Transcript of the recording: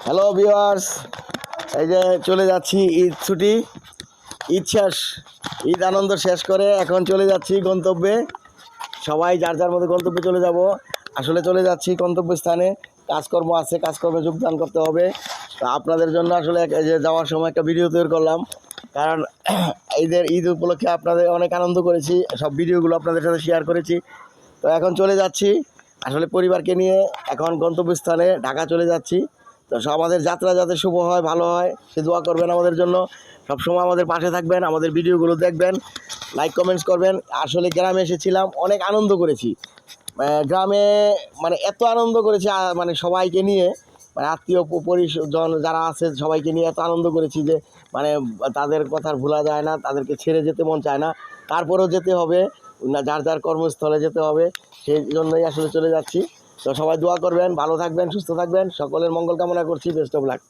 Hello viewers, এই যে চলে যাচ্ছি ঈদ ছুটি, ঈদ শেষ, ঈদ আনন্দ শেষ করে এখন চলে যাচ্ছি গন্তব্যে। সবাই যার যার মধ্যে গন্তব্যে চলে যাব। আসলে চলে যাচ্ছি গন্তব্যস্থানে, কাজকর্ম আছে, কাজকর্মে যোগদান করতে হবে। তো আপনাদের জন্য আসলে এই যে যাওয়ার সময় একটা ভিডিও তৈরি করলাম, কারণ ঈদ উপলক্ষে আপনাদের অনেক আনন্দ করেছি, সব ভিডিওগুলো আপনাদের সাথে শেয়ার করেছি। তো এখন চলে যাচ্ছি আসলে পরিবারকে নিয়ে, এখন গন্তব্যস্থানে ঢাকা চলে যাচ্ছি। তো আমাদের যাত্রা যাতে শুভ হয়, ভালো হয়, সে দোয়া করবেন আমাদের জন্য। সবসময় আমাদের পাশে থাকবেন, আমাদের ভিডিওগুলো দেখবেন, লাইক কমেন্টস করবেন। আসলে গ্রামে এসেছিলাম, অনেক আনন্দ করেছি। গ্রামে মানে এত আনন্দ করেছি, মানে সবাইকে নিয়ে, মানে আত্মীয় পরিজন যারা আছে সবাইকে নিয়ে এত আনন্দ করেছি যে মানে তাদের কথা ভোলা যায় না, তাদেরকে ছেড়ে যেতে মন চায় না। তারপরেও যেতে হবে, না যার যার কর্মস্থলে যেতে হবে, সেই জন্যই আসলে চলে যাচ্ছি। তো সবাই দোয়া করবেন, ভালো থাকবেন, সুস্থ থাকবেন, সকলের মঙ্গল কামনা করছি। Best of luck.